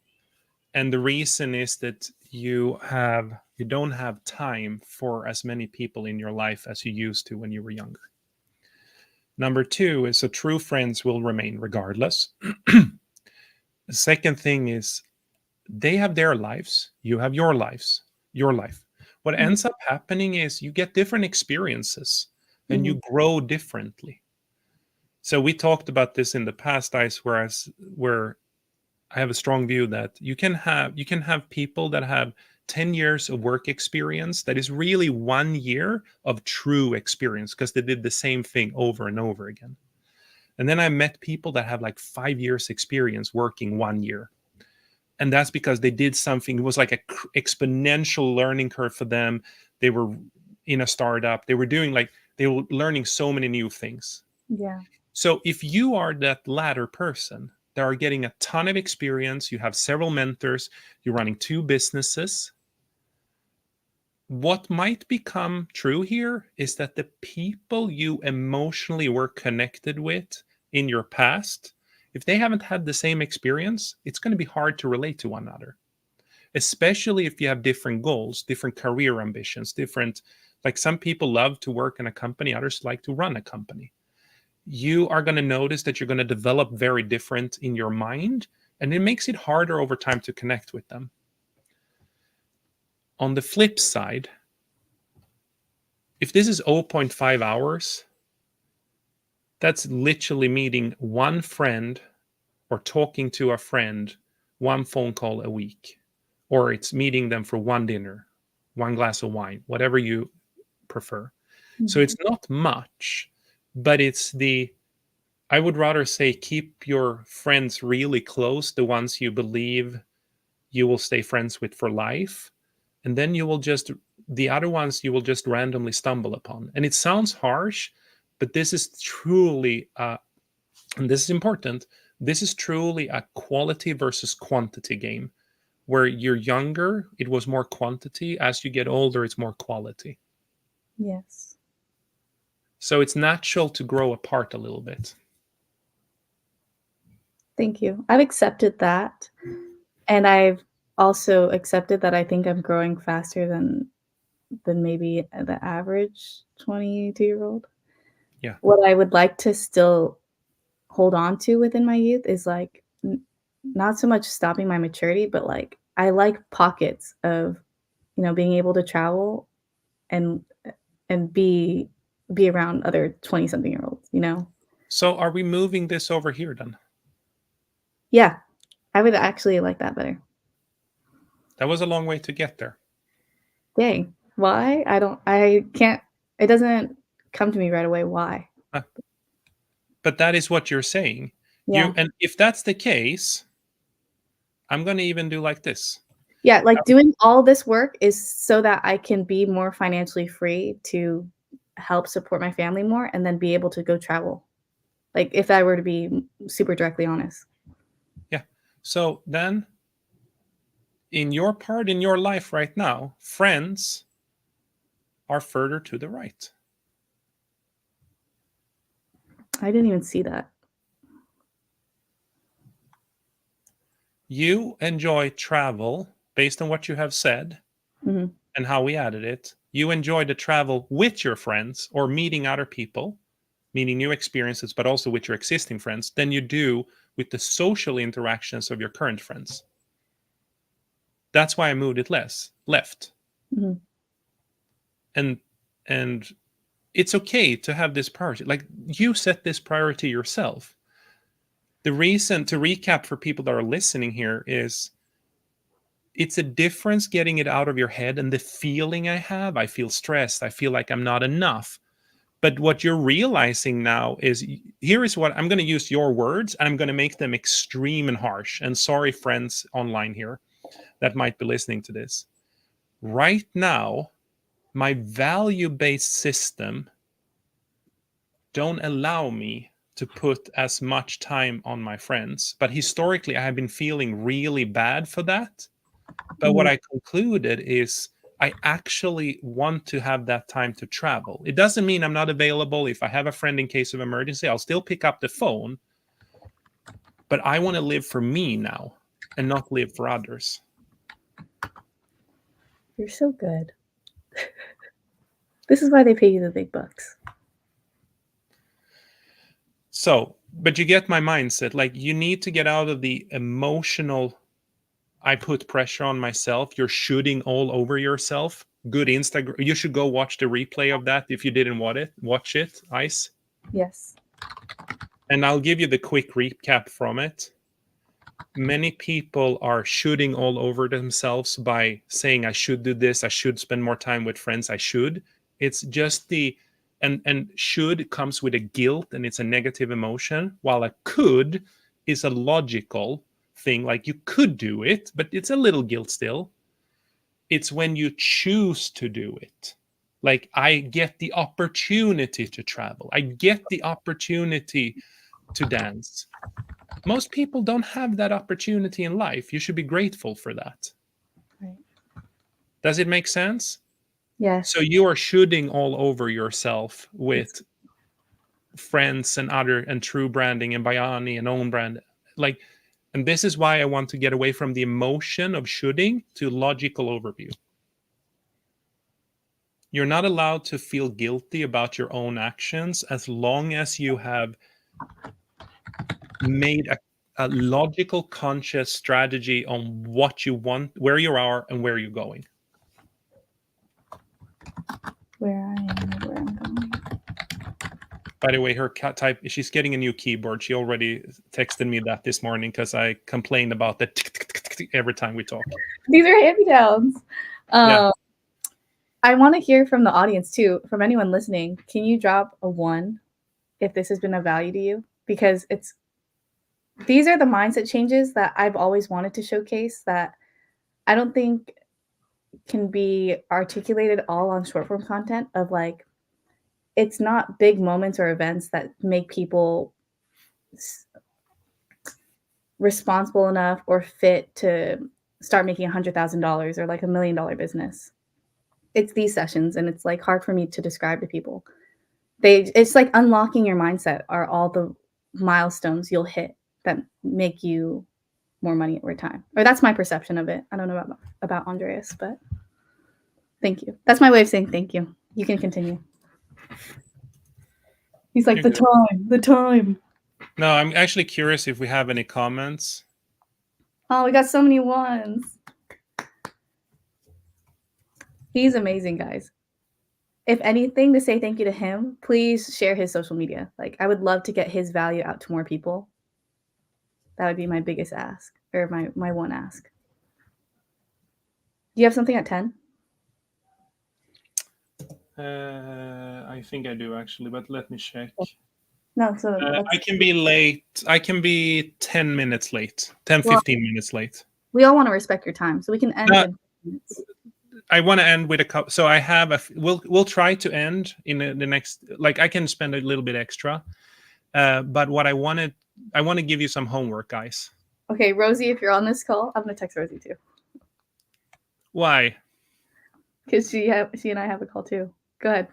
And the reason is that you don't have time for as many people in your life as you used to when you were younger. Number two is, so true friends will remain regardless. The second thing is, they have their lives, you have your life. What Mhm. ends up happening is you get different experiences and Mhm. you grow differently. So we talked about this in the past, Ice, where I have a strong view that you can have people that have 10 years of work experience that is really 1 year of true experience because they did the same thing over and over again. And then I met people that have like 5 years experience working 1 year. And that's because they did something, it was like a exponential learning curve for them. They were in a startup. They were learning so many new things. Yeah. So if you are that latter person that are getting a ton of experience, you have several mentors, you're running 2 businesses, what might become true here is that the people you emotionally were connected with in your past, if they haven't had the same experience, it's going to be hard to relate to one another, especially if you have different goals, different career ambitions, different Like some people love to work in a company, others like to run a company. You are going to notice that you're going to develop very different in your mind, and it makes it harder over time to connect with them. On the flip side, if this is 0.5 hours, that's literally meeting one friend or talking to a friend, one phone call a week, or it's meeting them for one dinner, one glass of wine, whatever you prefer. So it's not much, but I would rather say keep your friends really close, the ones you believe you will stay friends with for life. And then the other ones you will just randomly stumble upon. And it sounds harsh, but this is truly, and this is important, this is truly a quality versus quantity game. Where you're younger, it was more quantity. As you get older, it's more quality. Yes. So it's natural to grow apart a little bit. Thank you. I've accepted that. And I've also accepted that I think I'm growing faster than maybe the average 22-year-old. Yeah. What I would like to still hold on to within my youth is like not so much stopping my maturity, but like I like pockets of, being able to travel and be around other 20-something-year-olds, So are we moving this over here then? Yeah, I would actually like that better. That was a long way to get there. Dang. Why? I can't, it doesn't come to me right away why. But that is what you're saying. Yeah. And if that's the case, I'm going to even do like this. Yeah, like doing all this work is so that I can be more financially free to help support my family more and then be able to go travel. Like if I were to be super directly honest. Yeah. So then in your part in your life right now, friends are further to the right. I didn't even see that. You enjoy travel based on what you have said Mhm. and how we added it. You enjoy the travel with your friends or meeting other people, meaning new experiences, but also with your existing friends, than you do with the social interactions of your current friends. That's why I moved it left. Mhm. And it's okay to have this priority. Like you set this priority yourself. The reason, to recap for people that are listening here, is it's a difference getting it out of your head and the feeling I feel stressed, I feel like I'm not enough. But what you're realizing now is, here is what I'm going to use your words and I'm going to make them extreme and harsh. And sorry, friends online here that might be listening to this. Right now, my value-based system don't allow me to put as much time on my friends. But historically, I have been feeling really bad for that. But what Mhm. I concluded is I actually want to have that time to travel. It doesn't mean I'm not available. If I have a friend in case of emergency, I'll still pick up the phone. But I want to live for me now and not live for others. You're so good. This is why they pay you the big bucks. So, but you get my mindset. Like you need to get out of the emotional, I put pressure on myself. You're shooting all over yourself. Good Instagram. You should go watch the replay of that if you didn't watch it, Ice. Yes. And I'll give you the quick recap from it. Many people are shooting all over themselves by saying, I should do this, I should spend more time with friends, I should. It's just and should comes with a guilt and it's a negative emotion, while a could is a logical thing, like you could do it, but it's a little guilt still. It's when you choose to do it. Like, I get the opportunity to travel, I get the opportunity to dance. Most people don't have that opportunity in life. You should be grateful for that. Right. Does it make sense? Yes. So you are shooting all over yourself with friends and other and true branding and Biani and own brand. Like, and this is why I want to get away from the emotion of shooting to logical overview. you're not allowed to feel guilty about your own actions as long as you have made a logical, conscious strategy on what you want, where you are, and where you're going. Where I am and where I'm going. By the way, her cat type, she's getting a new keyboard. She already texted me that this morning because I complained about that every time we talk. These are hand-me-downs. Yeah. I want to hear from the audience too, from anyone listening. Can you drop a 1 if this has been of value to you? Because these are the mindset changes that I've always wanted to showcase that I don't think can be articulated all on short form content of like, it's not big moments or events that make people responsible enough or fit to start making $100,000 or like $1 million business. It's these sessions, and it's like hard for me to describe to people. It's like unlocking your mindset are all the milestones you'll hit that make you more money over time. Or that's my perception of it. I don't know about Andreas, but thank you. That's my way of saying thank you. You can continue. He's like, the time. No, I'm actually curious if we have any comments. Oh, we got so many ones. He's amazing, guys. If anything, to say thank you to him, please share his social media. Like, I would love to get his value out to more people. That would be my biggest ask, or my one ask. Do you have something at 10? I think I do actually, but let me check. No, so I can be late. I can be 10 minutes late, 15 minutes late. We all want to respect your time, so we can end in minutes. I want to end with a couple. So I have we'll try to end in the next, like I can spend a little bit extra. But what I want to give you some homework, guys. Okay, Rosie, if you're on this call, I'm going to text Rosie too. Why? Because she and I have a call too. Go ahead.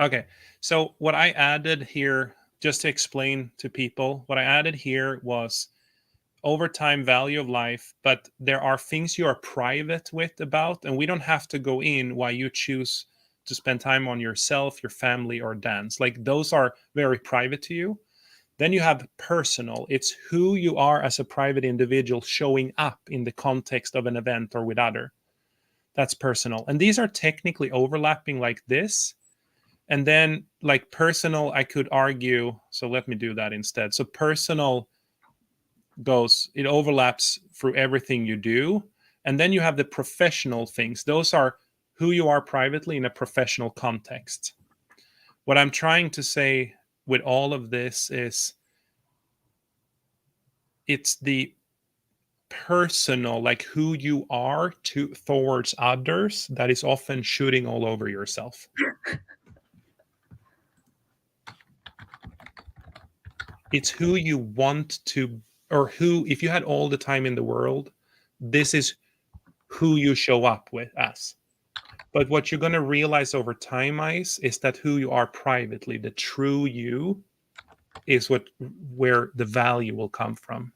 Okay. So what I added here, just to explain to people, what I added here was overtime value of life, but there are things you are private with about, and we don't have to go in why you choose to spend time on yourself, your family, or dance. Like those are very private to you. Then you have personal. It's who you are as a private individual showing up in the context of an event or with other. That's personal. And these are technically overlapping like this. And then like personal, I could argue, so let me do that instead. So personal it overlaps through everything you do. And then you have the professional things. Those are who you are privately in a professional context. What I'm trying to say with all of this is it's the personal, like who you are towards others, that is often shooting all over yourself. It's who you want to, or who, if you had all the time in the world, this is who you show up with as. But what you're going to realize over time, Ice, is that who you are privately, the true you, is where the value will come from.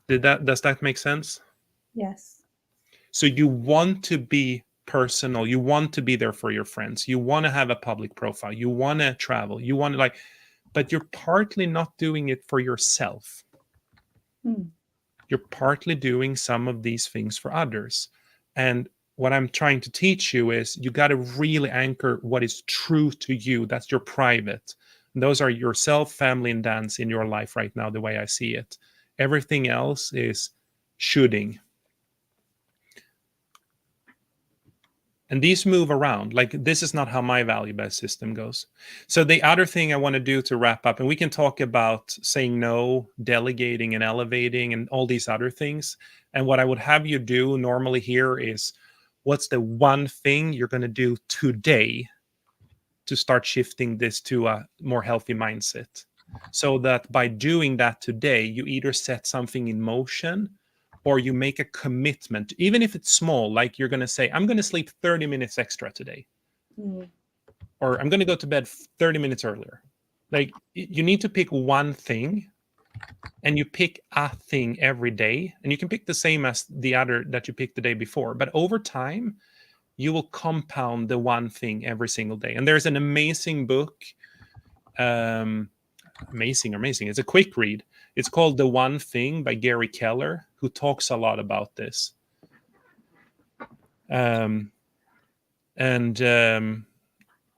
Does that make sense? Yes. So you want to be personal. You want to be there for your friends. You want to have a public profile. You want to travel. You want to but you're partly not doing it for yourself. You're partly doing some of these things for others. And what I'm trying to teach you is you got to really anchor what is true to you. That's your private. And those are yourself, family, and dance in your life right now, the way I see it. Everything else is shooting. And these move around. Like this is not how my value-based system goes. So the other thing I want to do to wrap up, and we can talk about saying no, delegating and elevating and all these other things. And what I would have you do normally here is, what's the one thing you're going to do today to start shifting this to a more healthy mindset? So that by doing that today, you either set something in motion or you make a commitment, even if it's small, like you're going to say, I'm going to sleep 30 minutes extra today. Or I'm going to go to bed 30 minutes earlier. Like you need to pick one thing, and you pick a thing every day, and you can pick the same as the other that you picked the day before. But over time, you will compound the one thing every single day. And there's an amazing book, amazing. It's a quick read. It's called The One Thing by Gary Keller, who talks a lot about this.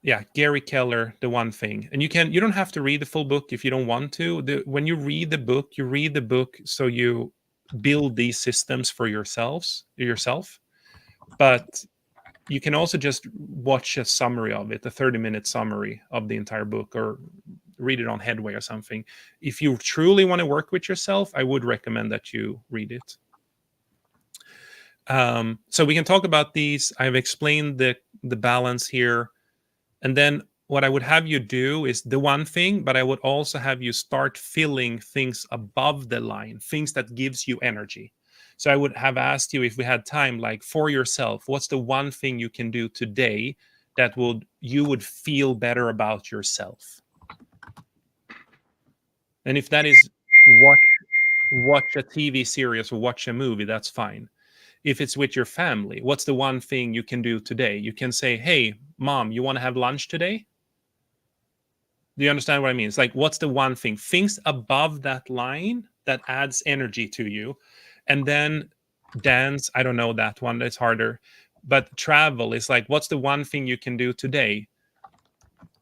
Yeah, Gary Keller, The One Thing. And you don't have to read the full book if you don't want to. When you read the book so you build these systems for yourself. But you can also just watch a summary of it, a 30-minute summary of the entire book, or read it on Headway or something. If you truly want to work with yourself, I would recommend that you read it. So we can talk about these. I've explained the balance here. And then what I would have you do is the one thing, but I would also have you start filling things above the line, things that gives you energy. So I would have asked you, if we had time, like, for yourself, what's the one thing you can do today that you would feel better about yourself? And if that is watch a TV series or watch a movie, that's fine. If it's with your family, what's the one thing you can do today? You can say, hey, Mom, you want to have lunch today? Do you understand what I mean? It's like, what's the one thing? Things above that line that adds energy to you. And then dance, I don't know that one. That's harder. But travel is like, what's the one thing you can do today?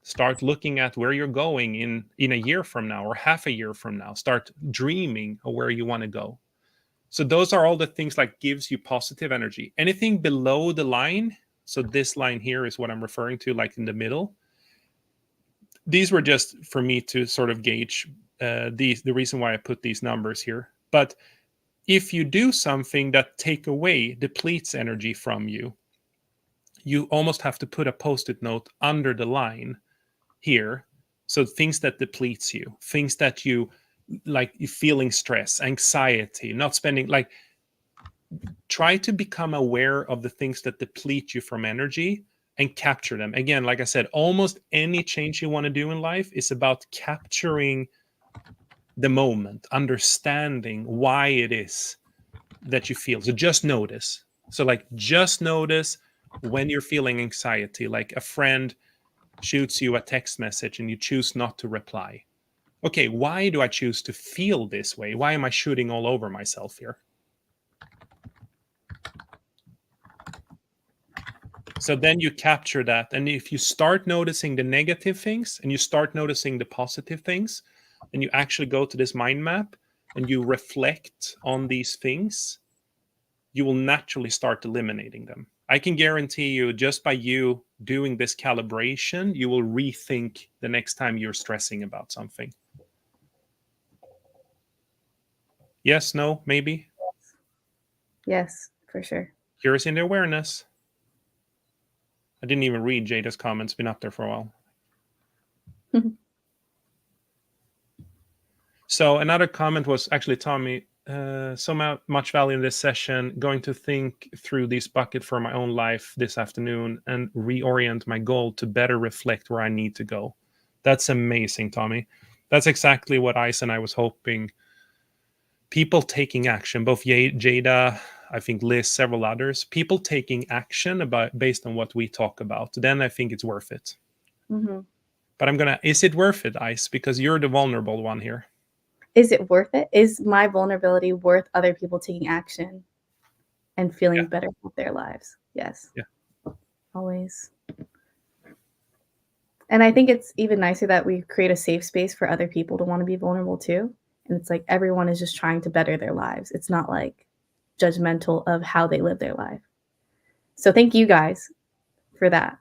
Start looking at where you're going in a year from now or half a year from now. Start dreaming of where you want to go. So those are all the things like gives you positive energy. Anything below the line, so this line here is what I'm referring to, like in the middle. These were just for me to sort of gauge the reason why I put these numbers here. But if you do something that depletes energy from you, you almost have to put a Post-it note under the line here. So things that depletes you, things that you like, you feeling stress, anxiety, not spending, like, try to become aware of the things that deplete you from energy and capture them. Again, like I said, almost any change you want to do in life is about capturing the moment, understanding why it is that you feel. So just notice. So like, just notice when you're feeling anxiety, like a friend shoots you a text message and you choose not to reply. Okay, why do I choose to feel this way? Why am I shooting all over myself here? So then you capture that. And if you start noticing the negative things and you start noticing the positive things, and you actually go to this mind map and you reflect on these things, you will naturally start eliminating them. I can guarantee you, just by you doing this calibration, you will rethink the next time you're stressing about something. Yes, no, maybe? Yes, for sure. Curious in the awareness. I didn't even read Jada's comments. Been up there for a while. So another comment was actually, Tommy, so much value in this session. Going to think through this bucket for my own life this afternoon and reorient my goal to better reflect where I need to go. That's amazing, Tommy. That's exactly what Isa and I was hoping. People taking action, both Jada, I think Liz, several others, people taking action based on what we talk about. Then I think it's worth it. Mm-hmm. But is it worth it, Ice? Because you're the vulnerable one here. Is it worth it? Is my vulnerability worth other people taking action and feeling better with their lives? Yes. Yeah. Always. And I think it's even nicer that we create a safe space for other people to want to be vulnerable too. And it's like everyone is just trying to better their lives. It's not like judgmental of how they live their life. So thank you guys for that.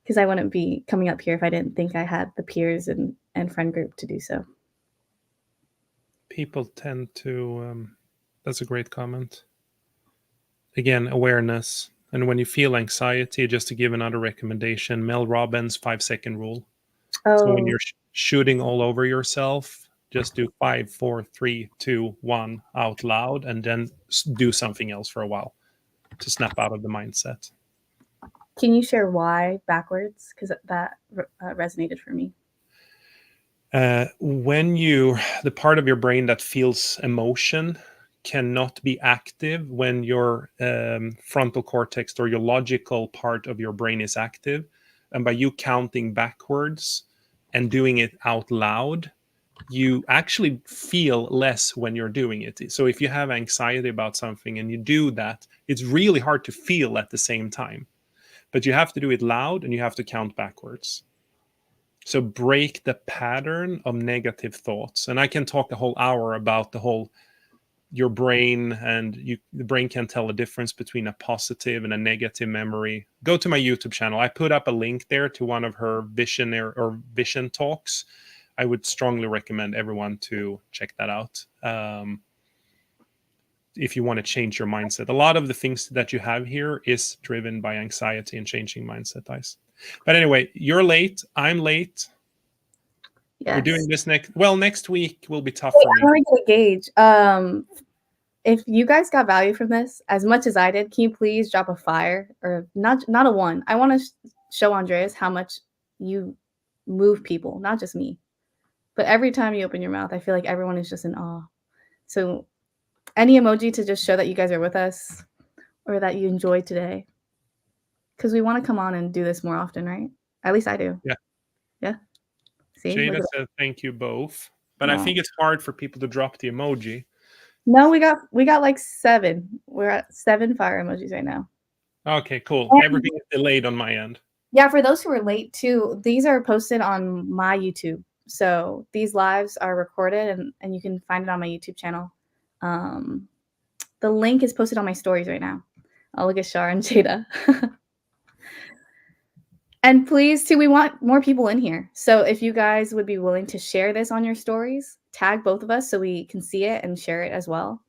Because I wouldn't be coming up here if I didn't think I had the peers and friend group to do so. People tend to, that's a great comment. Again, awareness. And when you feel anxiety, just to give another recommendation, Mel Robbins' 5-second rule. Oh. So when you're shooting all over yourself, just do 5, 4, 3, 2, 1 out loud, and then do something else for a while to snap out of the mindset. Can you share why backwards? Because that resonated for me. When the part of your brain that feels emotion cannot be active when your frontal cortex or your logical part of your brain is active. And by you counting backwards and doing it out loud, you actually feel less when you're doing it. So if you have anxiety about something and you do that, it's really hard to feel at the same time. But you have to do it loud and you have to count backwards. So break the pattern of negative thoughts. And I can talk a whole hour about your brain, and the brain can tell the difference between a positive and a negative memory. Go to my YouTube channel. I put up a link there to one of her vision talks. I would strongly recommend everyone to check that out. If you want to change your mindset, a lot of the things that you have here is driven by anxiety and changing mindset, guys. But anyway, you're late. I'm late. Yes. We're doing this next week will be tough for me. I want to get a gauge. If you guys got value from this as much as I did, can you please drop a fire, or not a 1? I want to show Andreas how much you move people, not just me. But every time you open your mouth, I feel like everyone is just in awe. So any emoji to just show that you guys are with us or that you enjoyed today. Because we want to come on and do this more often, right? At least I do. Yeah. Yeah. See? Jada said thank you both. But I think it's hard for people to drop the emoji. No, we got like 7. We're at 7 fire emojis right now. Okay, cool. Everything is delayed on my end. Yeah, for those who are late too, these are posted on my YouTube. So these lives are recorded and you can find it on my YouTube channel. The link is posted on my stories right now. I'll look at Shar and Jada. And please, too, we want more people in here. So if you guys would be willing to share this on your stories, tag both of us so we can see it and share it as well.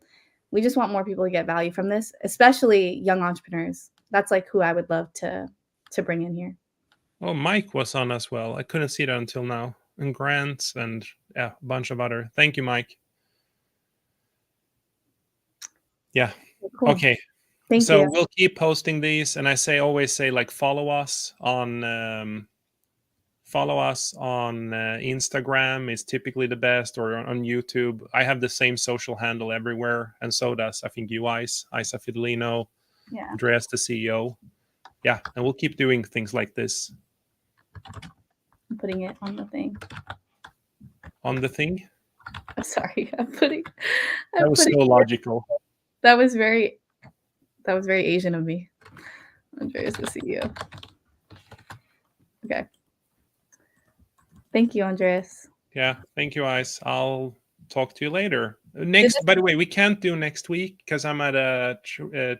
We just want more people to get value from this, especially young entrepreneurs. That's like who I would love to bring in here. Oh, Mike was on as well. I couldn't see that until now. And Grant and a bunch of other. Thank you, Mike. Yeah. Cool. Okay. Thank you. We'll keep posting these, and I always say like follow us on Instagram is typically the best, or on YouTube. I have the same social handle everywhere, and so does I think you, Isa Fidelino, Andreas, the CEO. Yeah, and we'll keep doing things like this. I'm putting it on the thing. On the thing? I'm sorry. That was so logical. That was very Asian of me. Andreas, the CEO. Okay. Thank you, Andreas. Yeah, thank you, Ice. I'll talk to you later. By the way, we can't do next week because I'm at a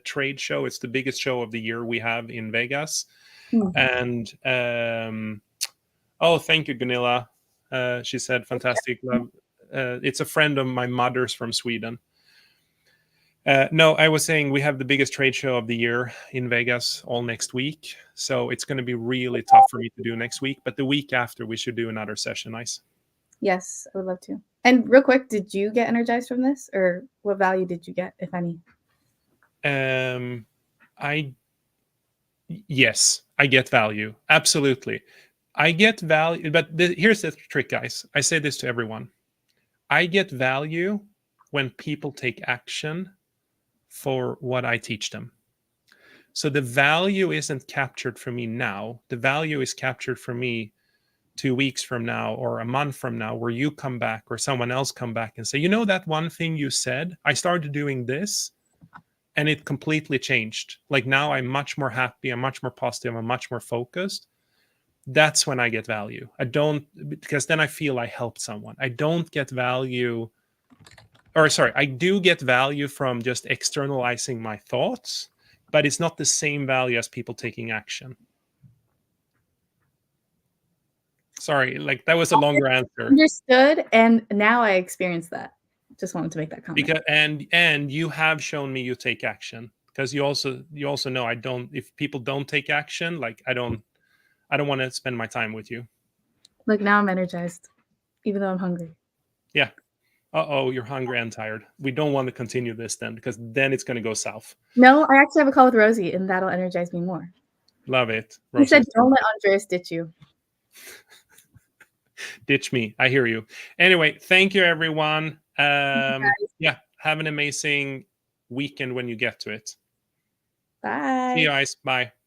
trade show. It's the biggest show of the year we have in Vegas. And thank you, Gunilla. She said, fantastic love. It's a friend of my mother's from Sweden. No, I was saying we have the biggest trade show of the year in Vegas all next week. So it's going to be really tough for me to do next week. But the week after, we should do another session, Ice. Yes, I would love to. And real quick, did you get energized from this? Or what value did you get, if any? Yes, I get value. Absolutely. I get value. But here's the trick, guys. I say this to everyone. I get value when people take action for what I teach them. So the value isn't captured for me now. The value is captured for me 2 weeks from now or a month from now, where you come back or someone else come back and say, you know, that one thing you said, I started doing this and it completely changed. Like now I'm much more happy. I'm much more positive. I'm much more focused. That's when I get value. Because then I feel I helped someone. I don't get value. I do get value from just externalizing my thoughts, but it's not the same value as people taking action. Sorry, like that was a longer answer. Understood, and now I experienced that. Just wanted to make that comment. Because and you have shown me you take action, because you also know I don't. If people don't take action, like I don't want to spend my time with you. Look, now I'm energized, even though I'm hungry. Yeah. You're hungry and tired. We don't want to continue this then, because then it's going to go south. No, I actually have a call with Rosie, and that'll energize me more. Love it. He said, don't let Andreas ditch you. Ditch me. I hear you. Anyway, thank you, everyone. Yeah, Have an amazing weekend when you get to it. Bye. See you guys. Bye.